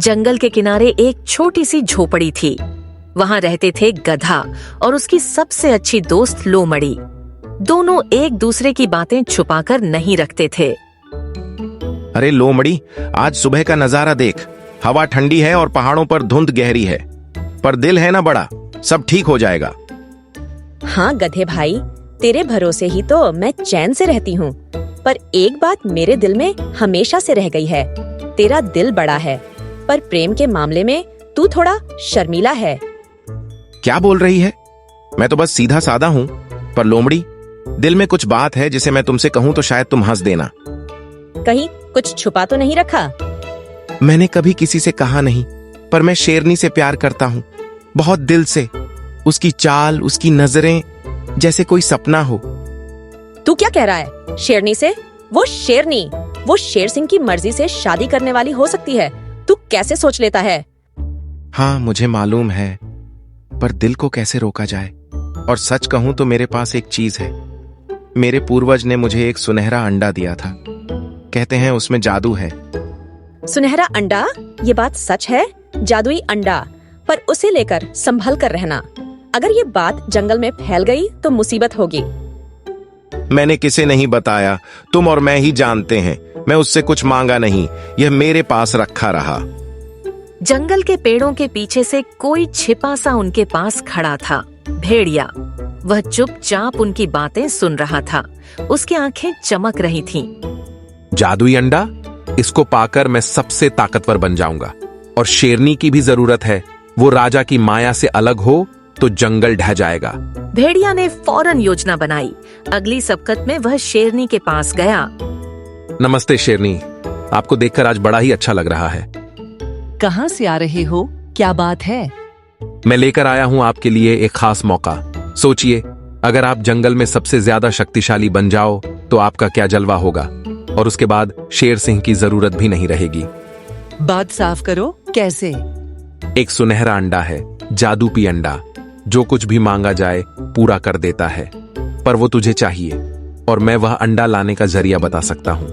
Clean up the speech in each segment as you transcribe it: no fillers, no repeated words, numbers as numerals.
जंगल के किनारे एक छोटी सी झोपड़ी थी। वहां रहते थे गधा और उसकी सबसे अच्छी दोस्त लोमड़ी। दोनों एक दूसरे की बातें छुपाकर नहीं रखते थे। अरे लोमड़ी, आज सुबह का नजारा देख। हवा ठंडी है और पहाड़ों पर धुंध गहरी है, पर दिल है ना बड़ा, सब ठीक हो जाएगा। हाँ गधे भाई, तेरे भरोसे ही तो मैं चैन से रहती हूँ। पर एक बात मेरे दिल में हमेशा से रह गई है, तेरा दिल बड़ा है, पर प्रेम के मामले में तू थोड़ा शर्मीला है। क्या बोल रही है? मैं तो बस सीधा साधा हूँ। पर लोमड़ी, दिल में कुछ बात है जिसे मैं तुमसे कहूँ तो शायद तुम हंस देना। कहीं कुछ छुपा तो नहीं रखा? मैंने कभी किसी से कहा नहीं, पर मैं शेरनी से प्यार करता हूँ, बहुत दिल से। उसकी चाल, उसकी नजरें, जैसे कोई सपना हो। तू क्या कह रहा है? शेरनी से? वो शेरनी, वो शेर सिंह की मर्जी से शादी करने वाली हो सकती है। तू कैसे सोच लेता है? हाँ मुझे मालूम है, पर दिल को कैसे रोका जाए। और सच कहूं तो मेरे पास एक चीज है। मेरे पूर्वज ने मुझे एक सुनहरा अंडा दिया था। कहते हैं उसमें जादू है। सुनहरा अंडा? ये बात सच है? जादुई अंडा? पर उसे लेकर संभल कर रहना। अगर ये बात जंगल में फैल गई तो मुसीबत होगी। मैंने किसे नहीं बताया, तुम और मैं ही जानते हैं। मैं उससे कुछ मांगा नहीं, यह मेरे पास रखा रहा। जंगल के पेड़ों के पीछे से कोई छिपा सा उनके पास खड़ा था। भेड़िया। वह चुपचाप उनकी बातें सुन रहा था। उसकी आंखें चमक रही थीं। जादुई अंडा, इसको पाकर मैं सबसे ताकतवर बन जाऊंगा। और शेरनी की भी जरूरत है। वो राजा की माया से अलग हो तो जंगल ढह जाएगा। भेड़िया ने फौरन योजना बनाई। अगली सबकत में वह शेरनी के पास गया। नमस्ते शेरनी, आपको देखकर आज बड़ा ही अच्छा लग रहा है। कहाँ से आ रहे हो? क्या बात है? मैं लेकर आया हूं आपके लिए एक खास मौका। सोचिए, अगर आप जंगल में सबसे ज्यादा शक्तिशाली बन जाओ तो आपका क्या जलवा होगा। और उसके बाद शेर सिंह की जरूरत भी नहीं रहेगी। बात साफ करो, कैसे? एक सुनहरा अंडा है, जादूई अंडा, जो कुछ भी मांगा जाए पूरा कर देता है। पर वो तुझे चाहिए और मैं वह अंडा लाने का जरिया बता सकता हूँ।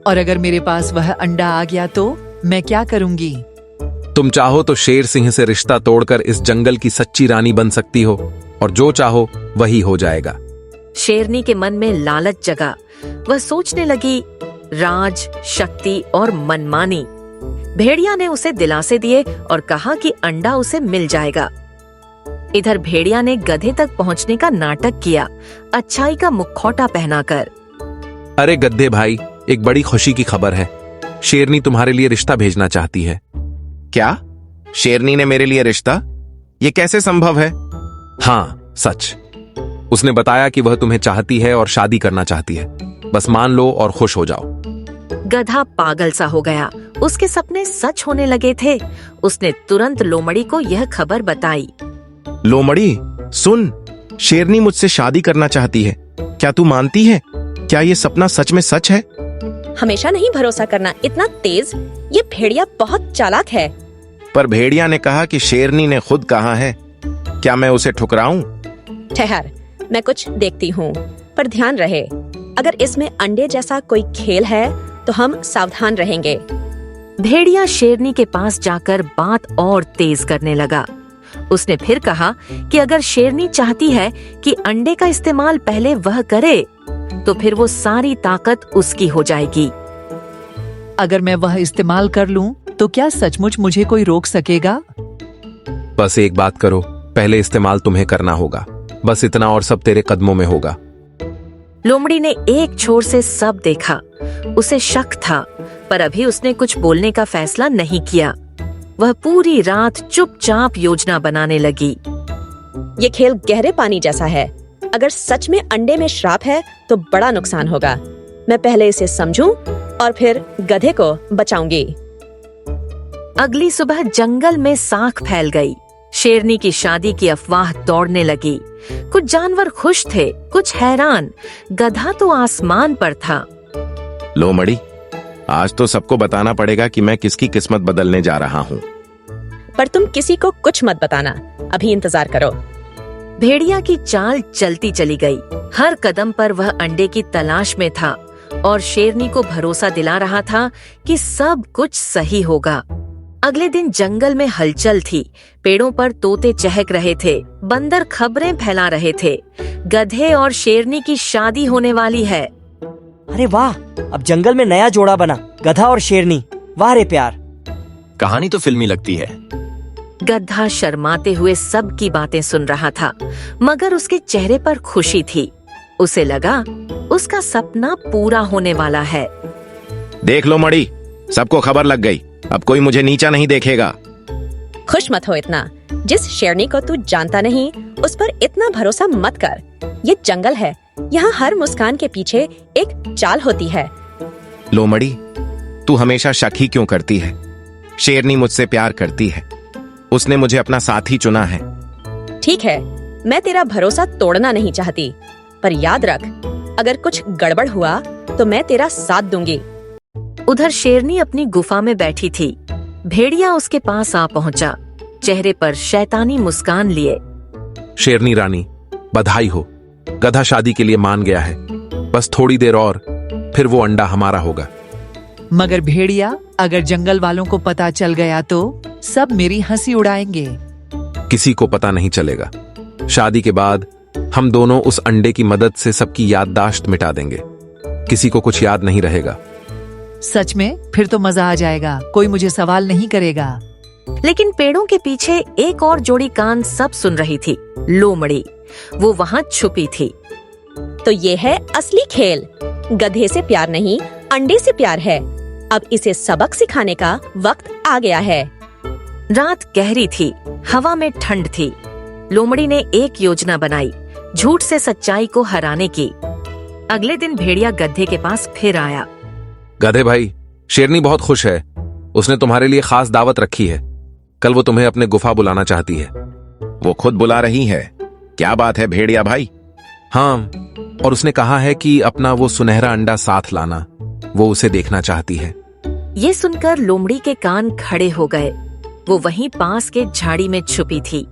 और अगर मेरे पास वह अंडा आ गया तो मैं क्या करूंगी? तुम चाहो तो शेर सिंह से रिश्ता तोड़कर इस जंगल की सच्ची रानी बन सकती हो, और जो चाहो वही हो जाएगा। शेरनी के मन में लालच जगा। वह सोचने लगी, राज, शक्ति और मनमानी। भेड़िया ने उसे दिलासे दिए और कहा कि अंडा उसे मिल जाएगा। इधर भेड़िया ने गधे तक पहुंचने का नाटक किया, अच्छाई का मुखौटा पहनाकर। अरे गद्दे भाई, एक बड़ी खुशी की खबर है। शेरनी तुम्हारे लिए रिश्ता भेजना चाहती है। क्या? शेरनी ने मेरे लिए रिश्ता? ये कैसे संभव है? हाँ सच। उसने बताया कि वह तुम्हें चाहती है और शादी करना चाहती है। बस मान लो और खुश हो जाओ। गधा पागल सा हो गया। उसके सपने सच होने लगे थे। उसने तुरंत लोमड़ी को यह खबर बताई। लोमड़ी सुन, शेरनी मुझसे शादी करना चाहती है। क्या तू मानती है? क्या ये सपना सच में सच है? हमेशा नहीं भरोसा करना इतना तेज। ये भेड़िया बहुत चालाक है। पर भेड़िया ने कहा कि शेरनी ने खुद कहा है। क्या मैं उसे ठुकराऊं? ठहर, मैं कुछ देखती हूँ। पर ध्यान रहे, अगर इसमें अंडे जैसा कोई खेल है तो हम सावधान रहेंगे। भेड़िया शेरनी के पास जाकर बात और तेज करने लगा। उसने फिर कहा कि अगर शेरनी चाहती है कि अंडे का इस्तेमाल पहले वह करे, तो फिर वो सारी ताकत उसकी हो जाएगी। अगर मैं वह इस्तेमाल कर लूं, तो क्या सचमुच मुझे कोई रोक सकेगा? बस एक बात करो, पहले इस्तेमाल तुम्हें करना होगा। बस इतना, और सब तेरे कदमों में होगा। लोमड़ी ने एक छोर से सब देखा। उसे शक था, पर अभी उसने कुछ बोलने का फैसला नहीं किया। वह पूरी रात चुपचाप योजना बनाने लगी। ये खेल गहरे पानी जैसा है। अगर सच में अंडे में श्राप है तो बड़ा नुकसान होगा। मैं पहले इसे समझूं और फिर गधे को बचाऊंगी। अगली सुबह जंगल में साख फैल गई। शेरनी की शादी की अफवाह दौड़ने लगी। कुछ जानवर खुश थे, कुछ हैरान। गधा तो आसमान पर था। लोमड़ी, आज तो सबको बताना पड़ेगा कि मैं किसकी किस्मत बदलने जा रहा हूँ। पर तुम किसी को कुछ मत बताना, अभी इंतजार करो। भेड़िया की चाल चलती चली गई। हर कदम पर वह अंडे की तलाश में था और शेरनी को भरोसा दिला रहा था कि सब कुछ सही होगा। अगले दिन जंगल में हलचल थी। पेड़ों पर तोते चहक रहे थे, बंदर खबरें फैला रहे थे। गधे और शेरनी की शादी होने वाली है। अरे वाह, अब जंगल में नया जोड़ा बना, गधा और शेरनी। वाह रे प्यार। कहानी तो फिल्मी लगती है। गधा शर्माते हुए सबकी बातें सुन रहा था, मगर उसके चेहरे पर खुशी थी। उसे लगा उसका सपना पूरा होने वाला है। देख लो मड़ी, सबको खबर लग गई। अब कोई मुझे नीचा नहीं देखेगा। खुश मत हो इतना। जिस शेरनी को तू जानता नहीं, उस पर इतना भरोसा मत कर। ये जंगल है, यहाँ हर मुस्कान के पीछे एक चाल होती है। लो मड़ी, तू हमेशा शक ही क्यों करती है? शेरनी मुझसे प्यार करती है, उसने मुझे अपना साथी चुना है। ठीक है, मैं तेरा भरोसा तोड़ना नहीं चाहती, पर याद रख, अगर कुछ गड़बड़ हुआ तो मैं तेरा साथ दूंगी। उधर शेरनी अपनी गुफा में बैठी थी। भेड़िया उसके पास आ पहुंचा, चेहरे पर शैतानी मुस्कान लिए। शेरनी रानी, बधाई हो, गधा शादी के लिए मान गया है। बस थोड़ी देर और, फिर वो अंडा हमारा होगा। मगर भेड़िया, अगर जंगल वालों को पता चल गया तो सब मेरी हंसी उड़ाएंगे। किसी को पता नहीं चलेगा। शादी के बाद हम दोनों उस अंडे की मदद से सबकी याददाश्त मिटा देंगे। किसी को कुछ याद नहीं रहेगा। सच में? फिर तो मजा आ जाएगा, कोई मुझे सवाल नहीं करेगा। लेकिन पेड़ों के पीछे एक और जोड़ी कान सब सुन रही थी, लोमड़ी। वो वहाँ छुपी थी। तो ये है असली खेल। गधे से प्यार नहीं, अंडे से प्यार है। अब इसे सबक सिखाने का वक्त आ गया है। रात गहरी थी, हवा में ठंड थी। लोमड़ी ने एक योजना बनाई, झूठ से सच्चाई को हराने की। अगले दिन भेड़िया गधे के पास फिर आया। गधे भाई, शेरनी बहुत खुश है। उसने तुम्हारे लिए खास दावत रखी है। कल वो तुम्हें अपने गुफा बुलाना चाहती है। वो खुद बुला रही है? क्या बात है भेड़िया भाई? हाँ, और उसने कहा है कि अपना वो सुनहरा अंडा साथ लाना। वो उसे देखना चाहती है। ये सुनकर लोमड़ी के कान खड़े हो गए। वो वहीं पास के झाड़ी में छुपी थी।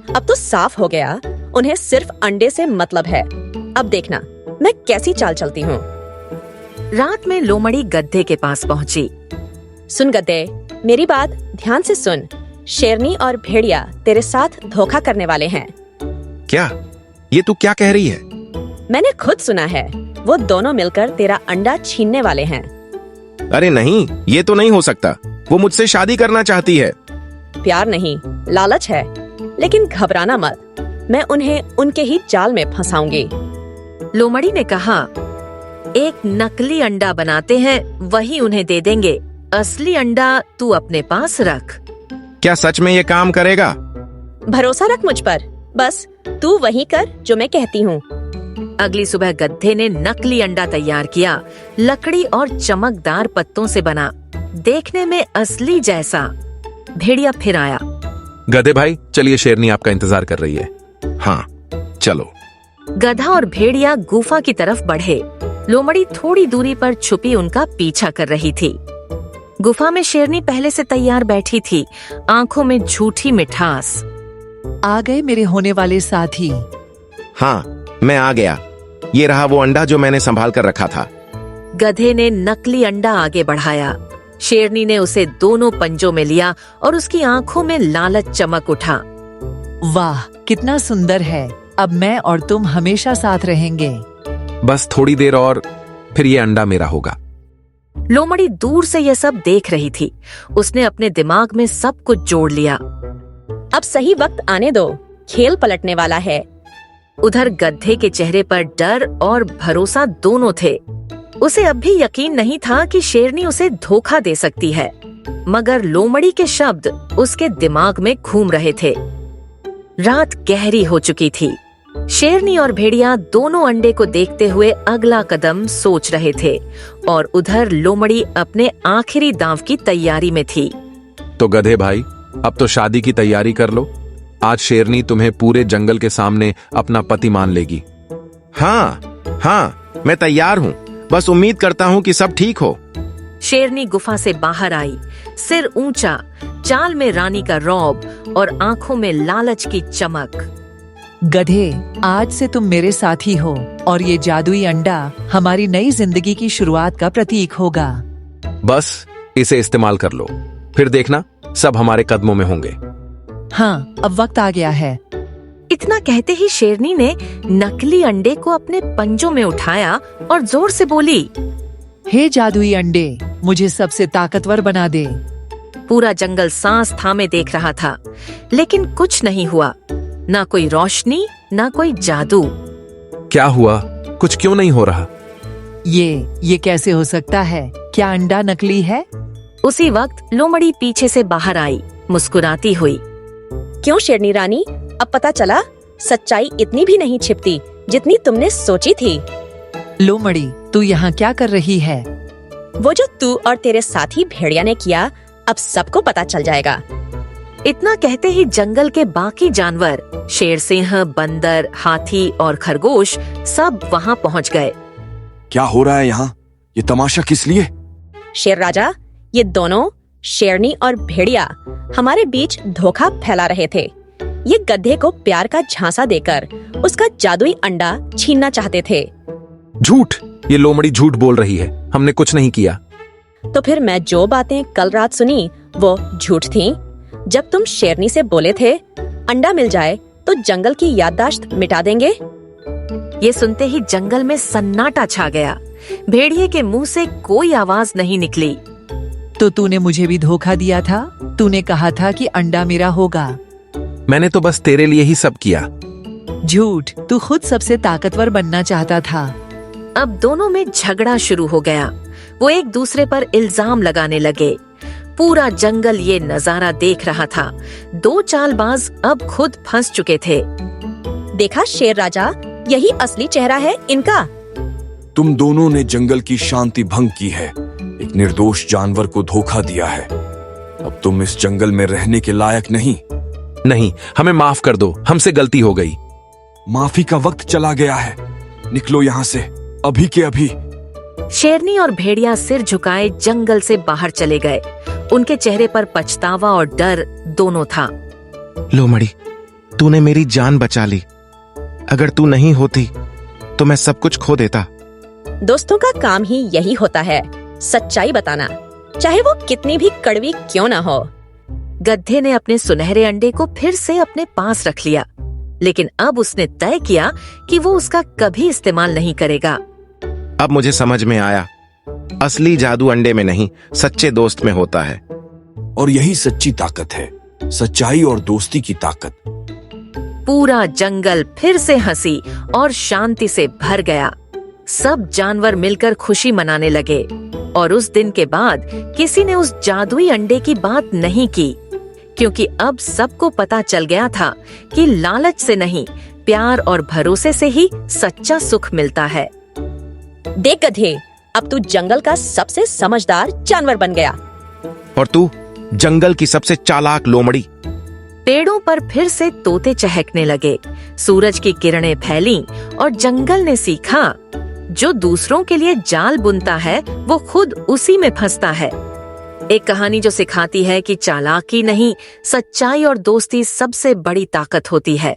अब तो साफ हो गया, उन्हें सिर्फ अंडे से मतलब है। अब देखना मैं कैसी चाल चलती हूँ। रात में लोमड़ी गधे के पास पहुंची। सुन गधे, मेरी बात ध्यान से सुन। शेरनी और भेड़िया तेरे साथ धोखा करने वाले हैं। क्या? ये तू क्या कह रही है? मैंने खुद सुना है, वो दोनों मिलकर तेरा अंडा छीनने वाले हैं। अरे नहीं, ये तो नहीं हो सकता। वो मुझसे शादी करना चाहती है। प्यार नहीं, लालच है। लेकिन घबराना मत, मैं उन्हें उनके ही जाल में फंसाऊंगी। लोमड़ी ने कहा, एक नकली अंडा बनाते हैं, वही उन्हें दे देंगे। असली अंडा तू अपने पास रख। क्या सच में ये काम करेगा? भरोसा रख मुझ पर, बस तू वही कर जो मैं कहती हूँ। अगली सुबह गधे ने नकली अंडा तैयार किया, लकड़ी और चमकदार पत्तों से बना, देखने में असली जैसा। भेड़िया फिर आया। गधे भाई, चलिए, शेरनी आपका इंतजार कर रही है। हाँ, चलो। गधा और भेड़िया गुफा की तरफ बढ़े। लोमड़ी थोड़ी दूरी पर छुपी उनका पीछा कर रही थी। गुफा में शेरनी पहले से तैयार बैठी थी, आंखों में झूठी मिठास। आ गए मेरे होने वाले साथी। हाँ, मैं आ गया। ये रहा वो अंडा जो मैंने संभाल कर रखा था। गधे ने नकली अंडा आगे बढ़ाया। शेरनी ने उसे दोनों पंजों में लिया और उसकी आंखों में लालच चमक उठा। वाह, कितना सुंदर है। अब मैं और तुम हमेशा साथ रहेंगे। बस थोड़ी देर और, फिर ये अंडा मेरा होगा। लोमड़ी दूर से यह सब देख रही थी। उसने अपने दिमाग में सब कुछ जोड़ लिया। अब सही वक्त आने दो, खेल पलटने वाला है। उधर गधे के चेहरे पर डर और भरोसा दोनों थे। उसे अब भी यकीन नहीं था कि शेरनी उसे धोखा दे सकती है, मगर लोमड़ी के शब्द उसके दिमाग में घूम रहे थे। रात गहरी हो चुकी थी। शेरनी और भेड़िया दोनों अंडे को देखते हुए अगला कदम सोच रहे थे, और उधर लोमड़ी अपने आखिरी दांव की तैयारी में थी। तो गधे भाई, अब तो शादी की तैयारी कर लो। आज शेरनी तुम्हें पूरे जंगल के सामने अपना पति मान लेगी। हाँ, मैं तैयार हूँ। बस उम्मीद करता हूँ कि सब ठीक हो। शेरनी गुफा से बाहर आई, सिर ऊंचा, चाल में रानी का रौब और आंखों में लालच की चमक। गधे, आज से तुम मेरे साथी हो और ये जादुई अंडा हमारी नई जिंदगी की शुरुआत का प्रतीक होगा। बस इसे इस्तेमाल कर लो। फिर देखना सब हमारे कदमों में होंगे। हाँ, अब वक्त आ गया है। इतना कहते ही शेरनी ने नकली अंडे को अपने पंजों में उठाया और जोर से बोली, हे जादुई अंडे, मुझे सबसे ताकतवर बना दे। पूरा जंगल सांस थामे देख रहा था, लेकिन कुछ नहीं हुआ। ना कोई रोशनी, ना कोई जादू। क्या हुआ? कुछ क्यों नहीं हो रहा? ये कैसे हो सकता है? क्या अंडा नकली है? उसी वक्त लोमड़ी पीछे से बाहर आई, मुस्कुराती हुई। क्यों शेरनी रानी, अब पता चला सच्चाई इतनी भी नहीं छिपती जितनी तुमने सोची थी। लोमड़ी, तू यहाँ क्या कर रही है? वो जो तू और तेरे साथी भेड़िया ने किया, अब सबको पता चल जाएगा। इतना कहते ही जंगल के बाकी जानवर, शेर, सिंह, बंदर, हाथी और खरगोश सब वहाँ पहुँच गए। क्या हो रहा है यहाँ? ये तमाशा किस लिए? शेर राजा, ये दोनों शेरनी और भेड़िया हमारे बीच धोखा फैला रहे थे। ये गधे को प्यार का झांसा देकर उसका जादुई अंडा छीनना चाहते थे। झूठ! ये लोमड़ी झूठ बोल रही है, हमने कुछ नहीं किया। तो फिर मैं जो बातें कल रात सुनी वो झूठ थीं। जब तुम शेरनी से बोले थे अंडा मिल जाए तो जंगल की याददाश्त मिटा देंगे। ये सुनते ही जंगल में सन्नाटा छा गया। भेड़िए के मुंह से कोई आवाज नहीं निकली। तो तूने मुझे भी धोखा दिया था। तूने कहा था कि अंडा मेरा होगा। मैंने तो बस तेरे लिए ही सब किया। झूठ! तू खुद सबसे ताकतवर बनना चाहता था। अब दोनों में झगड़ा शुरू हो गया। वो एक दूसरे पर इल्जाम लगाने लगे। पूरा जंगल ये नजारा देख रहा था। दो चालबाज अब खुद फंस चुके थे। देखा शेर राजा, यही असली चेहरा है इनका। तुम दोनों ने जंगल की शांति भंग की है, एक निर्दोष जानवर को धोखा दिया है। अब तुम इस जंगल में रहने के लायक नहीं। नहीं, हमें माफ कर दो, हमसे गलती हो गई। माफी का वक्त चला गया है, निकलो यहाँ से अभी के अभी। शेरनी और भेड़िया सिर झुकाए जंगल से बाहर चले गए। उनके चेहरे पर पछतावा और डर दोनों था। लोमड़ी, तूने मेरी जान बचा ली। अगर तू नहीं होती तो मैं सब कुछ खो देता। दोस्तों का काम ही यही होता है, सच्चाई बताना, चाहे वो कितनी भी कड़वी क्यों ना हो। गधे ने अपने सुनहरे अंडे को फिर से अपने पास रख लिया, लेकिन अब उसने तय किया कि वो उसका कभी इस्तेमाल नहीं करेगा। अब मुझे समझ में आया, असली जादू अंडे में नहीं, सच्चे दोस्त में होता है। और यही सच्ची ताकत है, सच्चाई और दोस्ती की ताकत। पूरा जंगल फिर से हंसी और शांति से भर गया। सब जानवर मिलकर खुशी मनाने लगे और उस दिन के बाद किसी ने उस जादुई अंडे की बात नहीं की, क्योंकि अब सबको पता चल गया था कि लालच से नहीं, प्यार और भरोसे से ही सच्चा सुख मिलता है। देख गधे, अब तू जंगल का सबसे समझदार जानवर बन गया। और तू जंगल की सबसे चालाक लोमड़ी। पेड़ों पर फिर से तोते चहकने लगे। सूरज की किरणें फैलीं और जंगल ने सीखा, जो दूसरों के लिए जाल बुनता है वो खुद उसी में फंसता है। एक कहानी जो सिखाती है कि चालाकी नहीं, सच्चाई और दोस्ती सबसे बड़ी ताकत होती है।